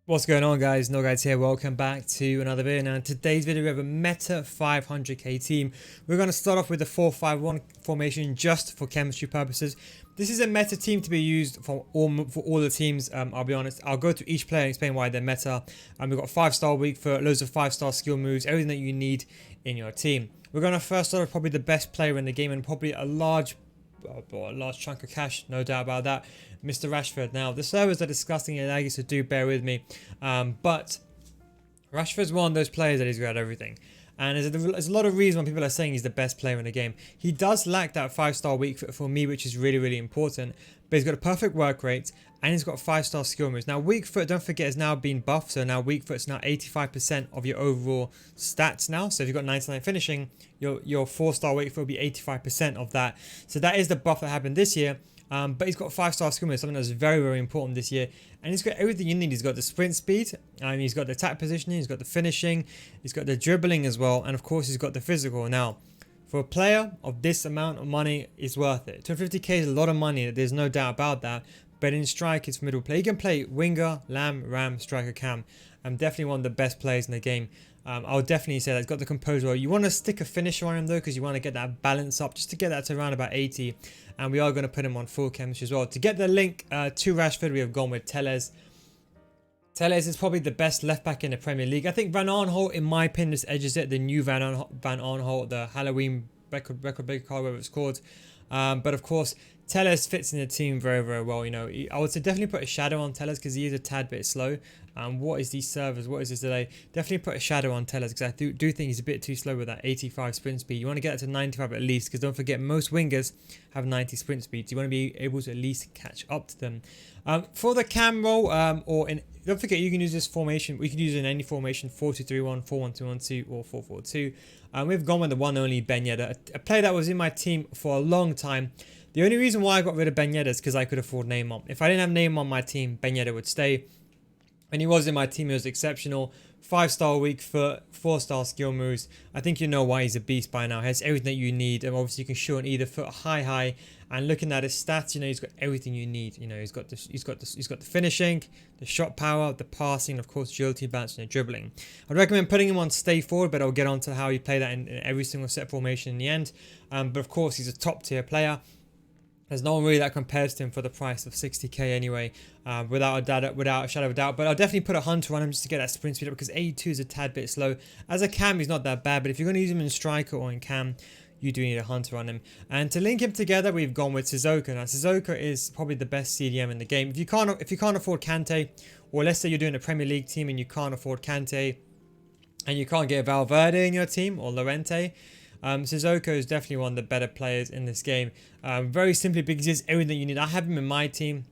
What's going on, guys? NealGuides here. Welcome back to another video. Now in today's video we have a meta 500k team. We're going to start off with the 4-5-1 formation just for chemistry purposes. This is a meta team to be used for all the teams. I'll be honest, I'll go through each player and explain why they're meta. We've got 5-star weak foot, loads of 5-star skill moves, everything that you need in your team. We're going to first start with probably the best player in the game and probably a large chunk of cash, no doubt about that, Mr. Rashford. Now, the servers are disgusting and laggy, so do bear with me. But Rashford's one of those players that he's got everything. And there's a lot of reasons why people are saying he's the best player in the game. He does lack that 5-star weak foot for me, which is really, really important. But he's got a perfect work rate and he's got 5-star skill moves. Now, weak foot, don't forget, has now been buffed. So now weak foot's now 85% of your overall stats now. So if you've got 99 finishing, your 4-star weak foot will be 85% of that. So that is the buff that happened this year. But he's got 5-star skill moves, something that's very, very important this year. And he's got everything you need. He's got the sprint speed, he's got the attack positioning, he's got the finishing, he's got the dribbling as well, and of course he's got the physical. Now, for a player of this amount of money, it's worth it. 250k is a lot of money, there's no doubt about that. But in strike, it's for middle play. You can play winger, lamb, ram, striker, cam. I'm definitely one of the best players in the game. I'll definitely say that he's got the composure. You want to stick a finisher on him though, because you want to get that balance up, just to get that to around about 80. And we are going to put him on full chemistry as well. To get the link to Rashford, we have gone with Telles. Telles is probably the best left back in the Premier League. I think Van Aanholt, in my opinion, just edges it. The new Van Aanholt, the Halloween record breaker card, whatever it's called. But of course, Telles fits in the team very, very well. You know, I would say definitely put a shadow on Telles because he is a tad bit slow. What is these servers? What is this delay? Definitely put a shadow on Telles because I do think he's a bit too slow with that 85 sprint speed. You want to get that to 95 at least, because don't forget, most wingers have 90 sprint speeds. You want to be able to at least catch up to them. For the cam role, don't forget, you can use this formation. We can use it in any formation: 4-2-3-1, 4-1-2-1-2, or 4-4-2. We've gone with the one only Ben Yedder, a player that was in my team for a long time. The only reason why I got rid of Ben Yedder is because I could afford Neymar. If I didn't have Neymar on my team, Ben Yedder would stay. When he was in my team, he was exceptional. 5-star weak foot, 4-star skill moves. I think you know why he's a beast by now. He has everything that you need, and obviously you can shoot on either foot, high. And looking at his stats, you know, he's got everything you need. You know, he's got the finishing, the shot power, the passing, and of course agility, balance, and the dribbling. I'd recommend putting him on stay forward, but I'll get on to how you play that in every single set formation in the end. But of course, he's a top tier player. There's no one really that compares to him for the price of 60k anyway, without a shadow of a doubt. But I'll definitely put a hunter on him just to get that sprint speed up, because 82 is a tad bit slow. As a cam, he's not that bad, but if you're going to use him in striker or in cam, you do need a hunter on him. And to link him together, we've gone with Suzuka. Now, Suzuka is probably the best CDM in the game. If you can't afford Kante, or let's say you're doing a Premier League team and you can't afford Kante, and you can't get Valverde in your team or Llorente, Suzuka is definitely one of the better players in this game. Very simply because he's everything you need. I have him in my team.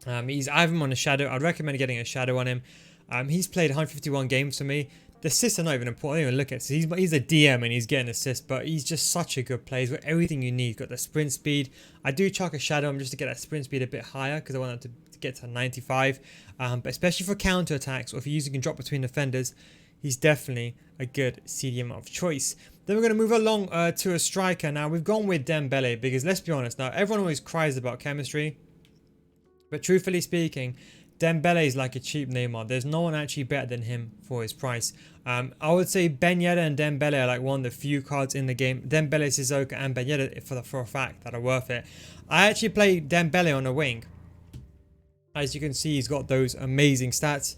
I have him on a shadow. I'd recommend getting a shadow on him. He's played 151 games for me. The assists are not even important. I don't even look at it. He's a DM and he's getting assists, but he's just such a good player. He's got everything you need. He's got the sprint speed. I do chuck a shadow on him just to get that sprint speed a bit higher, because I want him to get to 95. But especially for counter attacks, or if you can drop between defenders, he's definitely a good CDM of choice. Then we're going to move along to a striker. Now, we've gone with Dembele because, let's be honest, now everyone always cries about chemistry, but truthfully speaking, Dembele is like a cheap Neymar. There's no one actually better than him for his price. I would say Ben Yedder and Dembele are like one of the few cards in the game. Dembele, Suzuka, and Ben Yedder for a fact that are worth it. I actually play Dembele on a wing. As you can see, he's got those amazing stats.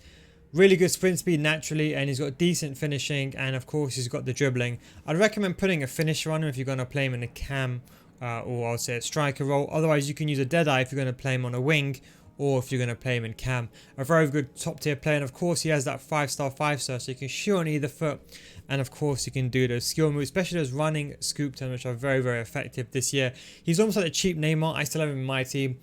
Really good sprint speed naturally, and he's got decent finishing, and of course he's got the dribbling. I'd recommend putting a finisher on him if you're going to play him in a cam or I'll say a striker role. Otherwise, you can use a Deadeye if you're going to play him on a wing, or if you're going to play him in cam. A very good top tier player, and of course he has that 5-star, 5-star, so you can shoot on either foot, and of course you can do those skill moves, especially those running scoop turns, which are very, very effective this year. He's almost like a cheap Neymar. I still have him in my team.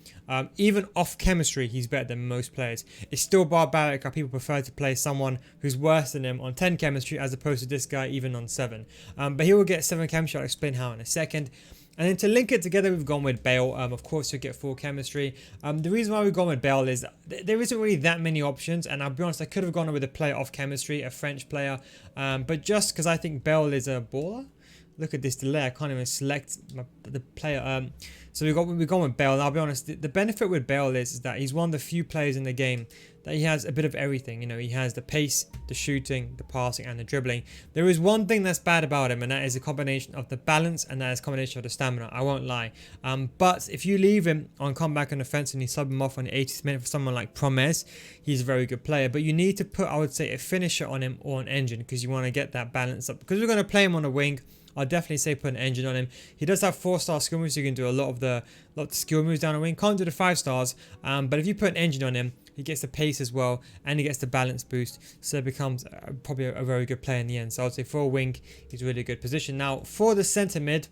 Even off chemistry, he's better than most players. It's still barbaric how people prefer to play someone who's worse than him on 10 chemistry as opposed to this guy even on 7. But he will get 7 chemistry. I'll explain how in a second. And then to link it together, we've gone with Bale. Of course, you'll get full chemistry. The reason why we've gone with Bale is there isn't really that many options. And I'll be honest, I could have gone with a player off chemistry, a French player. But just because I think Bale is a baller. Look at this delay. I can't even select the player. So we've gone with Bale. And I'll be honest, the benefit with Bale is that he's one of the few players in the game that he has a bit of everything. You know, he has the pace, the shooting, the passing, and the dribbling. There is one thing that's bad about him, and that is a combination of the balance, and that is a combination of the stamina. I won't lie. But if you leave him on comeback on offense and you sub him off on the 80th minute for someone like Promes, he's a very good player. But you need to put, I would say, a finisher on him or an engine, because you want to get that balance up. Because we're going to play him on a wing, I'll definitely say put an engine on him. He does have 4-star skill moves, so you can do a lot of the skill moves down the wing. Can't do the 5 stars, but if you put an engine on him, he gets the pace as well, and he gets the balance boost, so it becomes probably a very good player in the end. So I would say for a wing, he's a really good position. Now for the centre mid,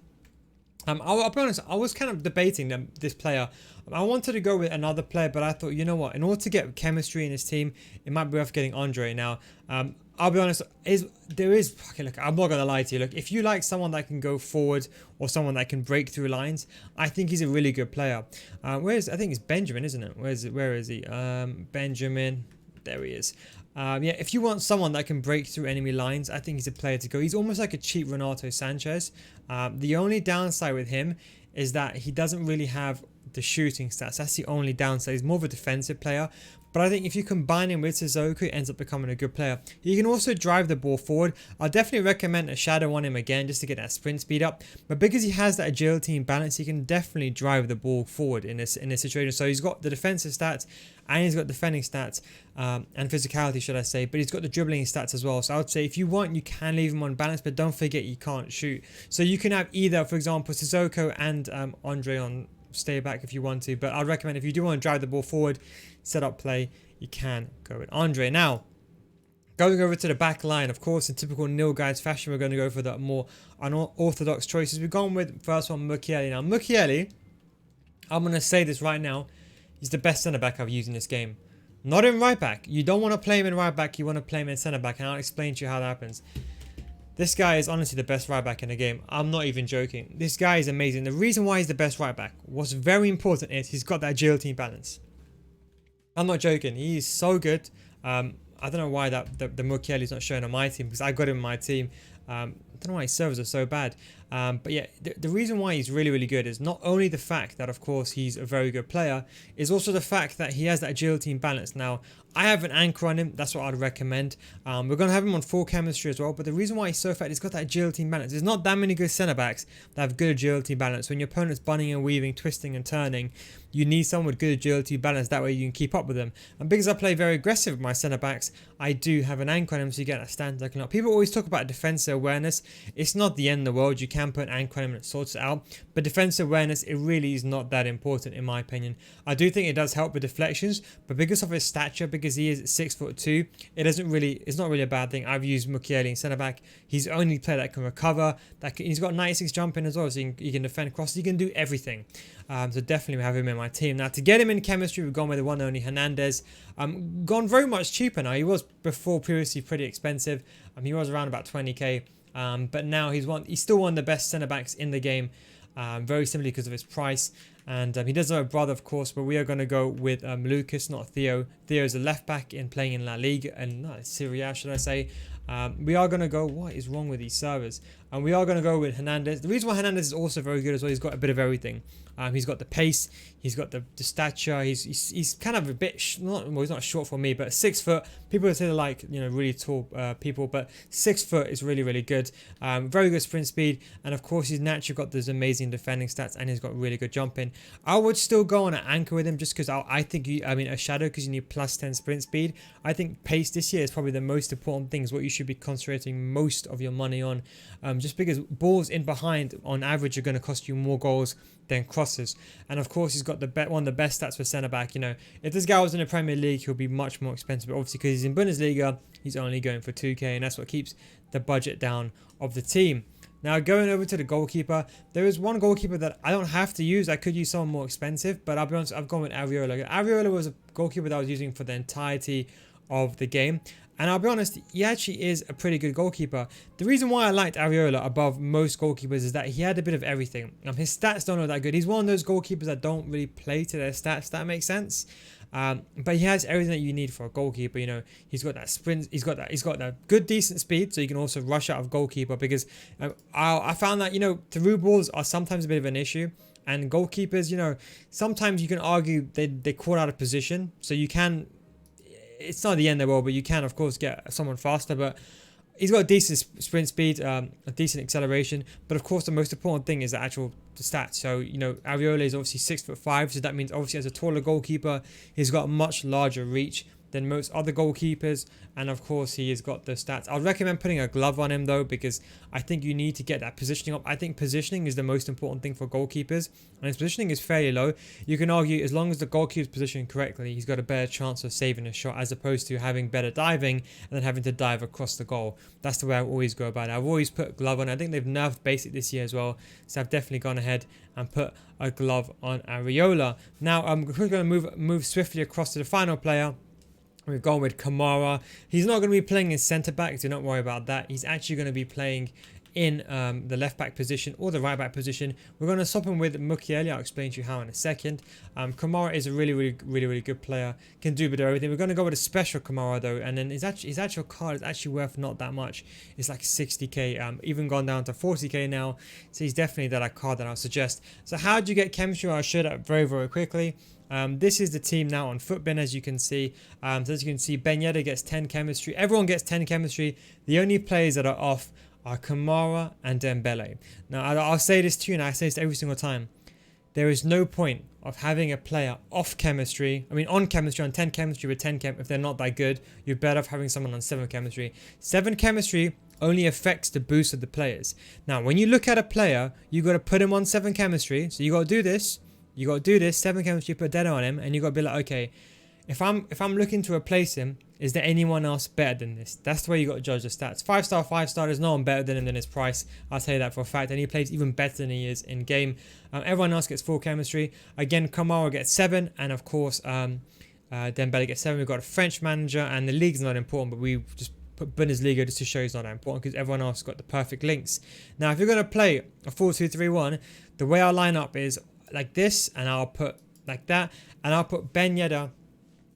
I'll be honest, I was kind of debating this player. I wanted to go with another player, but I thought, you know what, in order to get chemistry in his team, it might be worth getting Andre. Now, I'll be honest, okay, look, I'm not going to lie to you. Look, if you like someone that can go forward or someone that can break through lines, I think he's a really good player. I think it's Benjamin, isn't it? Where is he? Benjamin, there he is. Yeah, if you want someone that can break through enemy lines, I think he's a player to go. He's almost like a cheap Renato Sanchez. The only downside with him is that he doesn't really have the shooting stats. That's the only downside. He's more of a defensive player. But I think if you combine him with Suzuka, he ends up becoming a good player. He can also drive the ball forward. I'll definitely recommend a shadow on him again, just to get that sprint speed up. But because he has that agility and balance, he can definitely drive the ball forward in this situation. So he's got the defensive stats, and he's got defending stats, and physicality, should I say. But he's got the dribbling stats as well. So I would say if you want, you can leave him on balance, but don't forget you can't shoot. So you can have either, for example, Suzuka and Andre on stay back if you want to. But I'd recommend if you do want to drive the ball forward, set up play, you can go with Andre. Now, going over to the back line, of course, in typical NealGuides fashion, we're going to go for the more unorthodox choices. We've gone with first one, Mukiele. Now, Mukiele, I'm going to say this right now, he's the best centre back I've used in this game. Not in right back. You don't want to play him in right back, you want to play him in centre back, and I'll explain to you how that happens. This guy is honestly the best right back in the game. I'm not even joking. This guy is amazing. The reason why he's the best right back, what's very important is he's got that agility and balance. I'm not joking. He's so good. I don't know why the Mukiele is not showing on my team, because I got him in my team. I don't know why his servers are so bad. But yeah, the reason why he's really, really good is not only the fact that, of course, he's a very good player, is also the fact that he has that agility and balance. Now, I have an anchor on him. That's what I'd recommend. We're going to have him on full chemistry as well. But the reason why he's so fat, he's got that agility and balance. There's not that many good centre-backs that have good agility and balance. When your opponent's bunning and weaving, twisting and turning, you need someone with good agility and balance. That way you can keep up with them. And because I play very aggressive with my centre-backs, I do have an anchor on him, so you get that stand looking up. People always talk about defensive awareness. It's not the end of the world. You can put an anchor on him and it sorts it out. But defensive awareness, it really is not that important in my opinion. I do think it does help with deflections, but because of his stature, because he is 6'2", it's not really a bad thing. I've used Mukiele in centre back. He's the only player that can recover. He's got 96 jumping as well, so he can defend crosses. He can do everything. So definitely have him in my team. Now to get him in chemistry, we've gone with the one and only Hernandez. Gone very much cheaper now. He was previously pretty expensive. He was around about 20k. But now he's still one of the best centre backs in the game. Very simply because of his price. And he does have a brother, of course, but we are going to go with Lucas, not Theo. Theo is a left back playing in La Liga and Serie A, should I say. We are going to go, what is wrong with these servers? And we are going to go with Hernandez. The reason why Hernandez is also very good as well, he's got a bit of everything. He's got the pace, he's got the stature, he's kind of a bit, he's not short for me, but 6 foot. People say they're like, really tall people, but 6 foot is really, really good. Very good sprint speed, and of course he's naturally got those amazing defending stats, and he's got really good jumping. I would still go on an anchor with him just because I think a shadow, because you need plus 10 sprint speed. I think pace this year is probably the most important thing, is what you should be concentrating most of your money on, just because balls in behind on average are going to cost you more goals than crosses. And of course he's got one of the best stats for centre back. If this guy was in the Premier League, he'll be much more expensive, but obviously because he's in Bundesliga, he's only going for 2k, and that's what keeps the budget down of the team. Now going over to the goalkeeper, there is one goalkeeper that I don't have to use. I could use someone more expensive, but I'll be honest, I've gone with Areola. Areola was a goalkeeper that I was using for the entirety of the game, and I'll be honest, he actually is a pretty good goalkeeper. The reason why I liked Areola above most goalkeepers is that he had a bit of everything. His stats don't look that good. He's one of those goalkeepers that don't really play to their stats, that makes sense. But he has everything that you need for a goalkeeper. He's got that sprint, he's got that good decent speed, so you can also rush out of goalkeeper, because I found that through balls are sometimes a bit of an issue, and goalkeepers, sometimes you can argue they caught out of position, so you can, it's not the end of the world, but you can of course get someone faster. But he's got a decent sprint speed, a decent acceleration, but of course the most important thing is the stats. So, you know, Areola is obviously 6'5", so that means obviously as a taller goalkeeper, he's got a much larger reach than most other goalkeepers, and of course he has got the stats. I'd recommend putting a glove on him though, because I think you need to get that positioning up. I think positioning is the most important thing for goalkeepers, and his positioning is fairly low. You can argue as long as the goalkeeper's positioned correctly, he's got a better chance of saving a shot, as opposed to having better diving and then having to dive across the goal. That's the way I always go about it. I've always put a glove on. I think they've nerfed basic this year as well, so I've definitely gone ahead and put a glove on Areola. Now we're going to move swiftly across to the final player. We've gone with Kamara. He's not going to be playing in centre back, do not worry about that. He's actually going to be playing in the left back position or the right back position. We're going to swap him with Mukiele. I'll explain to you how in a second. Kamara is a really good player. Can do a bit of everything. We're going to go with a special Kamara though, and then his actual card is actually worth not that much. It's like 60k. Even gone down to 40k now. So he's definitely that card that I'll suggest. So how do you get chemistry? I'll show that very quickly. This is the team now on Footbin, as you can see. So as you can see, Yedder gets 10 chemistry. Everyone gets 10 chemistry. The only players that are off are Kamara and Dembele. Now, I'll say this to you, and I say this every single time. There is no point of having a player off chemistry. I mean, on chemistry, on 10 chemistry with 10 chem. If they're not that good, you're better off having someone on 7 chemistry. 7 chemistry only affects the boost of the players. Now, when you look at a player, you got to put him on 7 chemistry. So you got to do this. 7 chemistry, put Yedder on him, and you got to be like, okay, if I'm looking to replace him, is there anyone else better than this? That's the way you got to judge the stats. 5-star, 5-star, there's no one better than him than his price. I'll tell you that for a fact. And he plays even better than he is in game. Everyone else gets full chemistry. Again, Kamara gets 7, and of course, Dembele gets 7. We've got a French manager, and the league's not important, but we just put Bundesliga just to show it's not that important, because everyone else got the perfect links. Now, if you're going to play a 4-2-3-1, the way I'll line up is like this, and I'll put like that, and I'll put Yedder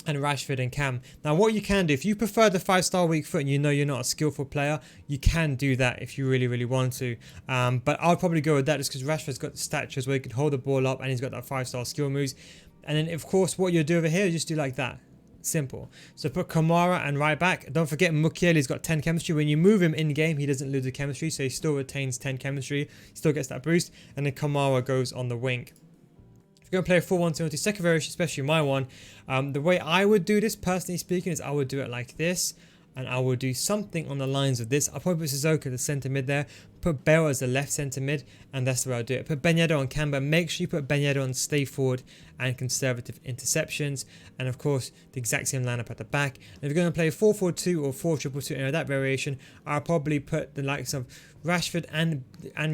and Rashford and Cam. Now, what you can do, if you prefer the 5-star weak foot and you know you're not a skillful player, you can do that if you really want to. But I'll probably go with that just because Rashford's got the statures where he can hold the ball up, and he's got that 5-star skill moves. And then, of course, what you'll do over here is just do like that. Simple. So put Kamara and right back. Don't forget Mukiele's got 10 chemistry. When you move him in game, he doesn't lose the chemistry, so he still retains 10 chemistry. He still gets that boost, and then Kamara goes on the wing. Going to play a 4-1-2-1-2 second variation, especially my one. The way I would do this, personally speaking, is I would do it like this, and I will do something on the lines of this. I'll probably put Suzuka the centre mid there, put Bale as the left centre mid, and that's the way I'll do it. Put Yedder on Kamara. Make sure you put Yedder on stay forward and conservative interceptions, and of course the exact same lineup at the back. And if you're going to play 4-4-2 or 4-2-2, you know, that variation, I'll probably put the likes of Rashford and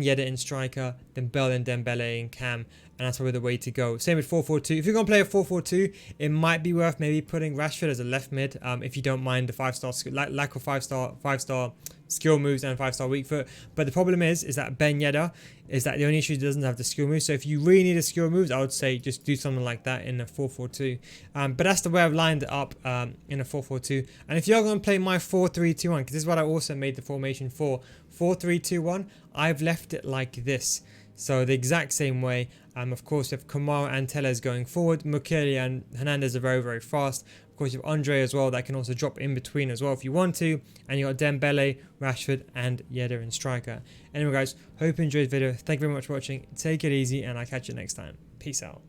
Yedder in striker, then Bale and Dembele in Cam, and that's probably the way to go. Same with 4-4-2. If you're going to play a 4-4-2, it might be worth maybe putting Rashford as a left mid, if you don't mind the 5-star lack of 5-star skill moves and 5-star weak foot. But the problem is that Yedder is that the only issue, doesn't have the skill moves. So if you really need a skill moves, I would say just do something like that in a 4-4-2. But that's the way I've lined it up in a 4-4-2. And if you're going to play my 4-3-2-1, because this is what I also made the formation for, 4-3-2-1, I've left it like this. So the exact same way. Of course, if Kamara and Tellez going forward, Mukiele and Hernandez are very fast. Of course, you have Andre as well that can also drop in between as well if you want to. And you got Dembele, Rashford, and Yedder in striker. Anyway, guys, hope you enjoyed the video. Thank you very much for watching. Take it easy, and I'll catch you next time. Peace out.